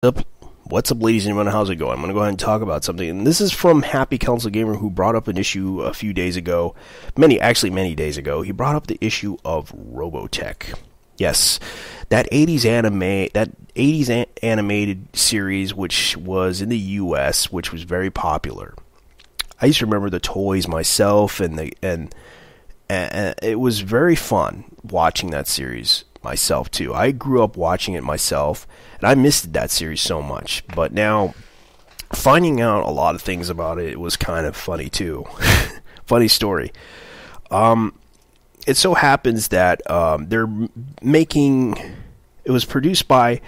Up, what's up, ladies and gentlemen? How's it going? I'm going to go ahead and talk about something. And this is from Happy Council Gamer, who brought up an issue a few days ago. Many days ago. He brought up the issue of Robotech. Yes, that 80s animated series, which was in the US, which was very popular. I used to remember the toys myself, and it was very fun watching that series myself too. I grew up watching it myself, and I missed that series so much. But now, finding out a lot of things about it, was kind of funny too. Funny story. It so happens that they're making. It was produced by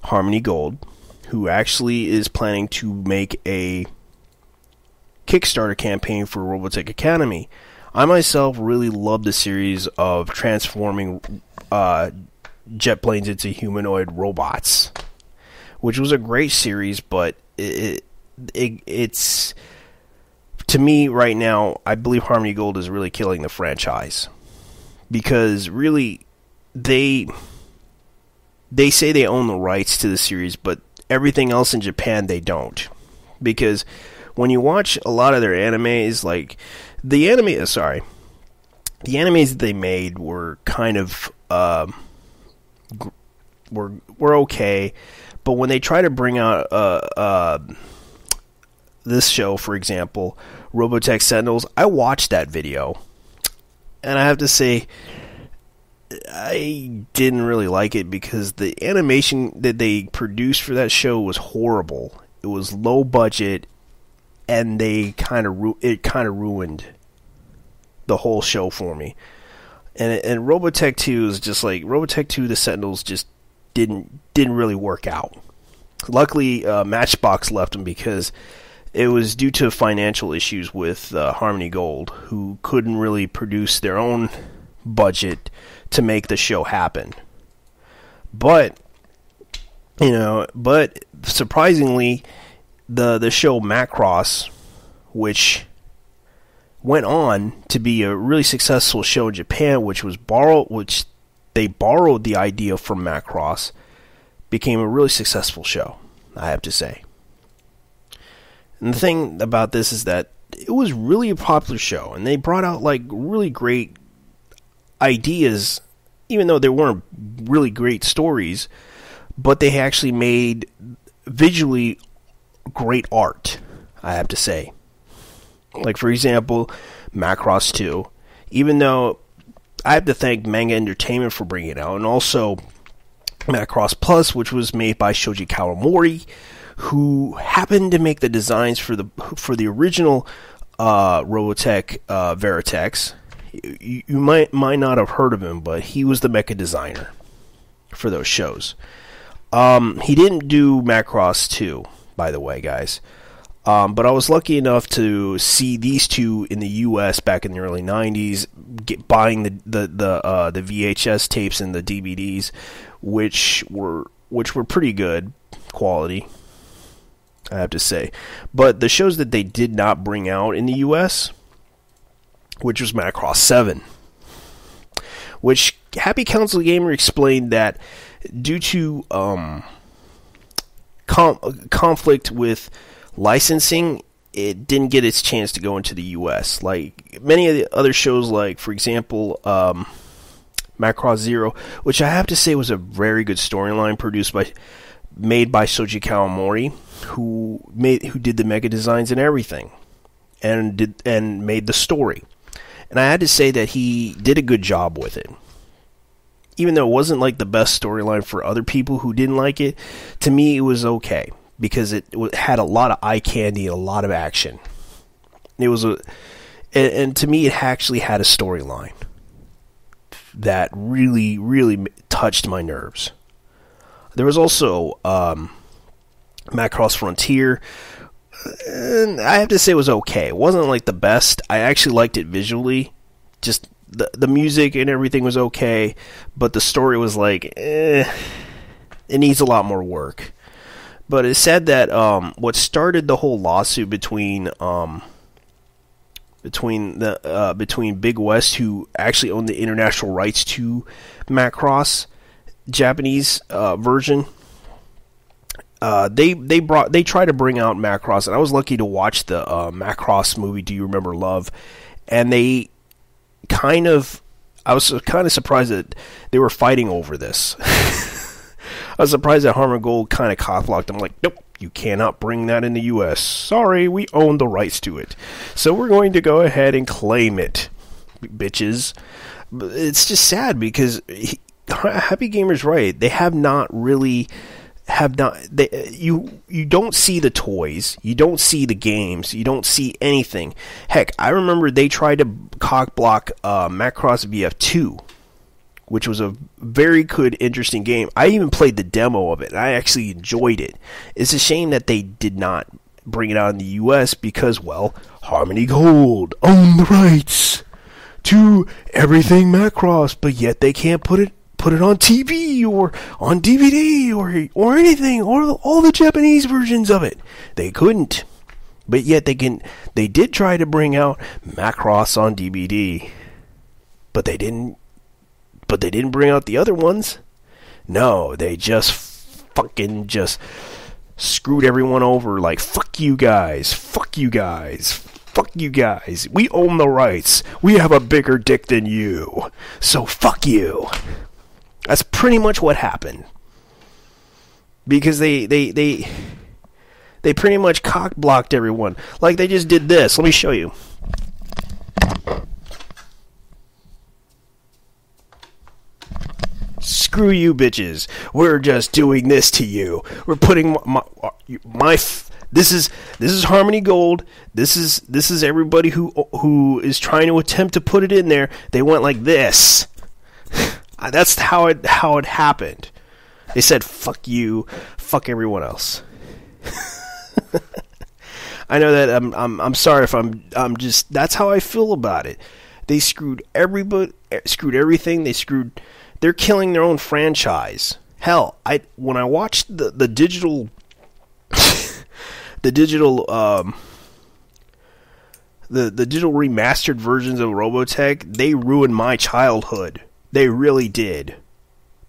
Harmony Gold, who actually is planning to make a Kickstarter campaign for Robotech Academy. I myself really love the series of transforming jet planes into humanoid robots, which was a great series, but it's, to me right now, I believe Harmony Gold is really killing the franchise, because really they say they own the rights to the series, but everything else in Japan they don't, because when you watch a lot of their animes, like the animes that they made were kind of were okay, but when they try to bring out this show, for example, Robotech Sentinels, I watched that video, and I have to say I didn't really like it, because the animation that they produced for that show was horrible. It was low budget, and they kind of ruined the whole show for me. And Robotech 2 is just like Robotech 2. The Sentinels just didn't really work out. Luckily, Matchbox left them, because it was due to financial issues with Harmony Gold, who couldn't really produce their own budget to make the show happen. But surprisingly, the show Macross, which went on to be a really successful show in Japan, which they borrowed the idea from Macross, became a really successful show, I have to say. And the thing about this is that it was really a popular show, and they brought out like really great ideas, even though they weren't really great stories, but they actually made visually great art, I have to say. Like, for example, Macross 2, even though I have to thank Manga Entertainment for bringing it out, and also Macross Plus, which was made by Shoji Kawamori, who happened to make the designs for the original Robotech Veritex. You might not have heard of him, but he was the mecha designer for those shows. He didn't do Macross 2, by the way, guys. But I was lucky enough to see these two in the U.S. back in the early '90s, buying the VHS tapes and the DVDs, which were pretty good quality, I have to say. But the shows that they did not bring out in the U.S., which was Macross 7, which Happy Council Gamer explained that due to conflict with licensing, it didn't get its chance to go into the US. Like many of the other shows, like, for example, Macross Zero, which I have to say was a very good storyline, made by Shoji Kawamori, who did the mega designs and everything, and made the story. And I had to say that he did a good job with it. Even though it wasn't like the best storyline for other people who didn't like it, to me it was okay, because it had a lot of eye candy and a lot of action. And to me, it actually had a storyline that really, really touched my nerves. There was also Macross Frontier, and I have to say it was okay. It wasn't like the best. I actually liked it visually. Just the music and everything was okay, but the story was like, it needs a lot more work. But it said that what started the whole lawsuit between Big West, who actually owned the international rights to Macross Japanese version, they tried to bring out Macross, and I was lucky to watch the Macross movie, Do You Remember Love? And I was kind of surprised that they were fighting over this. I was surprised that Harmon Gold kind of cock-blocked. I'm like, nope, you cannot bring that in the U.S. Sorry, we own the rights to it. So we're going to go ahead and claim it, bitches. It's just sad because Happy Gamer's right. They you don't see the toys, you don't see the games, you don't see anything. Heck, I remember they tried to cock block Macross VF2, which was a very good, interesting game. I even played the demo of it, and I actually enjoyed it. It's a shame that they did not bring it out in the US because, well, Harmony Gold owned the rights to everything Macross, but yet they can't put it on TV or on DVD or anything, or all the Japanese versions of it. They couldn't. But yet they did try to bring out Macross on DVD. But they didn't bring out the other ones. No, they just screwed everyone over, like, fuck you guys. Fuck you guys. We own the rights. We have a bigger dick than you. So fuck you. That's pretty much what happened. Because they pretty much cock-blocked everyone. Like, they just did this. Let me show you. Screw you, bitches. We're just doing this to you. We're putting this is Harmony Gold. This is everybody who is trying to attempt to put it in there. They went like this. That's how it happened. They said, fuck you, fuck everyone else. I know that I'm sorry if I'm just, that's how I feel about it. They screwed everything. They're killing their own franchise. Hell, when I watched the digital the digital remastered versions of Robotech, they ruined my childhood. They really did.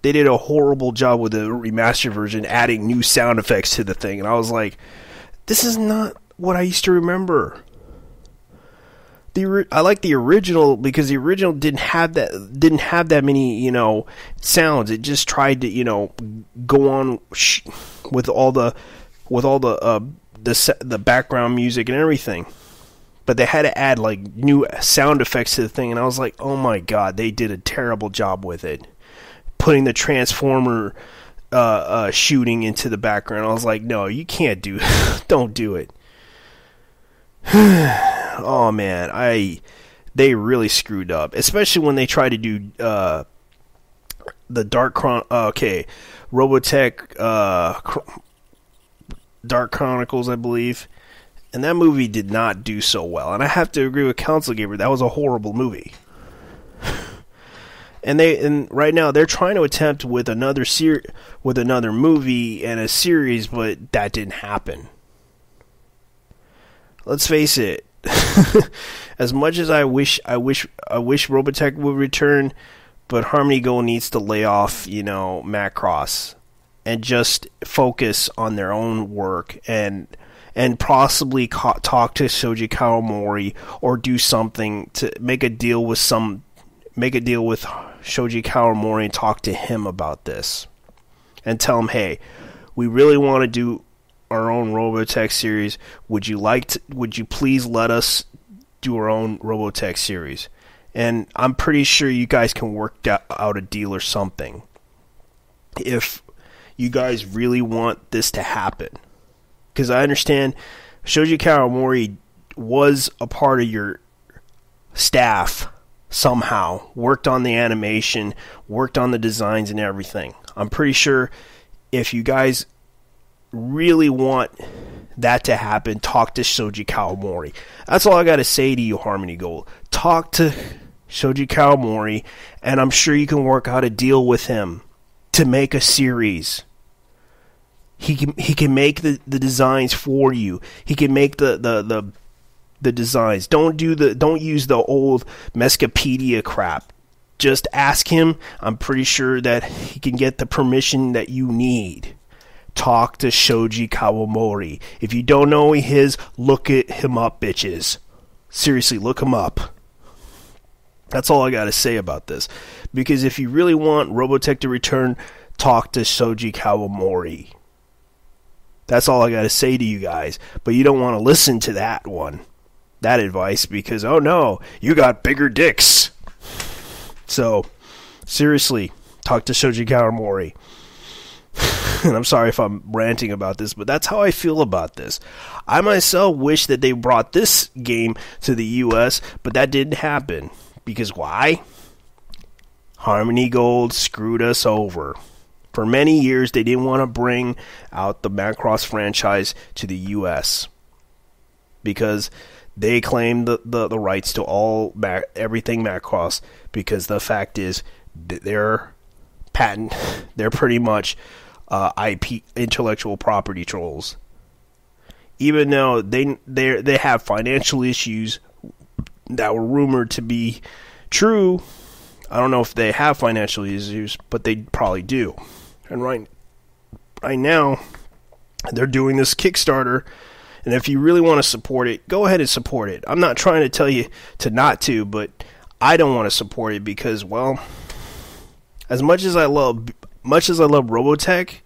They did a horrible job with the remastered version, adding new sound effects to the thing, and I was like, this is not what I used to remember. I like the original because the original didn't have that many, sounds. It just tried to, go on with all the background music and everything. But they had to add like new sound effects to the thing, and I was like, oh my god, they did a terrible job with it. Putting the Transformer shooting into the background. I was like, no, you can't do don't do it. Oh man, they really screwed up, especially when they tried to do the Robotech Dark Chronicles, I believe. And that movie did not do so well. And I have to agree with Council Gamer, that was a horrible movie. And right now they're trying to attempt with another movie and a series, but that didn't happen. Let's face it. As much as I wish Robotech would return, but Harmony Gold needs to lay off, Macross and just focus on their own work and possibly talk to Shoji Kawamori or do something to make a deal with Shoji Kawamori and talk to him about this and tell him, hey, we really want to do our own Robotech series. Would you please let us do our own Robotech series? And I'm pretty sure you guys can work out a deal or something if you guys really want this to happen. Because I understand Shoji Kawamori was a part of your staff somehow, worked on the animation, worked on the designs and everything. I'm pretty sure if you guys really want that to happen, talk to Shoji Kawamori. That's all I got to say to you, Harmony Gold. Talk to Shoji Kawamori, and I'm sure you can work out a deal with him to make a series. He can make the designs for you. He can make the designs. Don't use the old Mescapedia crap. Just ask him. I'm pretty sure that he can get the permission that you need talk to Shoji Kawamori. If you don't know who he is, look him up, bitches. Seriously, look him up. That's all I got to say about this. Because if you really want Robotech to return, talk to Shoji Kawamori. That's all I got to say to you guys. But you don't want to listen to that advice, because, oh no, you got bigger dicks. So, seriously, talk to Shoji Kawamori. And I'm sorry if I'm ranting about this, but that's how I feel about this. I myself wish that they brought this game to the US, but that didn't happen. Because why? Harmony Gold screwed us over. For many years, they didn't want to bring out the Macross franchise to the US. Because they claimed the rights to everything Macross. Because the fact is, they're pretty much IP, intellectual property trolls. Even though they have financial issues that were rumored to be true, I don't know if they have financial issues, but they probably do. And right now, they're doing this Kickstarter, and if you really want to support it, go ahead and support it. I'm not trying to tell you to not to, but I don't want to support it because, well, as much as I love Robotech,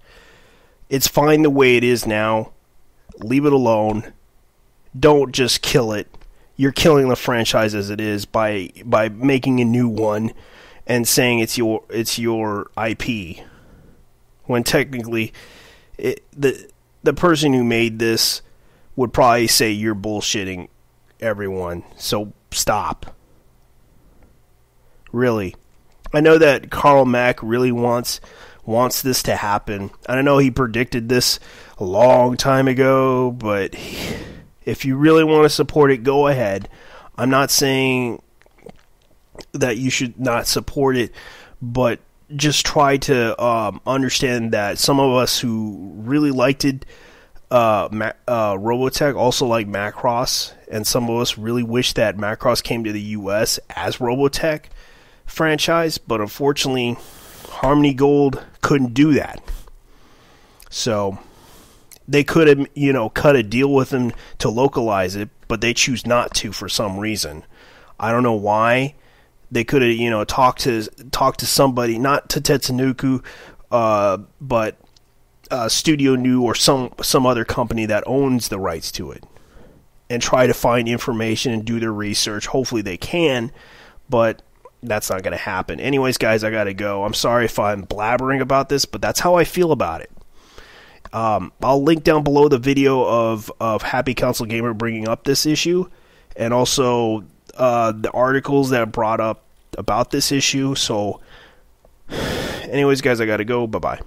it's fine the way it is now. Leave it alone. Don't just kill it. You're killing the franchise as it is by making a new one and saying it's your IP. When technically, the person who made this would probably say you're bullshitting everyone. So stop. Really. I know that Carl Mack really wants this to happen. I know he predicted this a long time ago, but if you really want to support it, go ahead. I'm not saying that you should not support it, but just try to understand that some of us who really liked it, Robotech, also like Macross, and some of us really wish that Macross came to the US as Robotech franchise, but unfortunately Harmony Gold couldn't do that. So they could have, cut a deal with them to localize it, but they choose not to for some reason. I don't know why. They could have, talked to somebody, not to Tetsunoku, but Studio New or some other company that owns the rights to it, and try to find information and do their research. Hopefully they can, but that's not going to happen. Anyways, guys, I got to go. I'm sorry if I'm blabbering about this, but that's how I feel about it. I'll link down below the video of Happy Council Gamer bringing up this issue, and also the articles that brought up about this issue. So anyways, guys, I gotta go. Bye bye.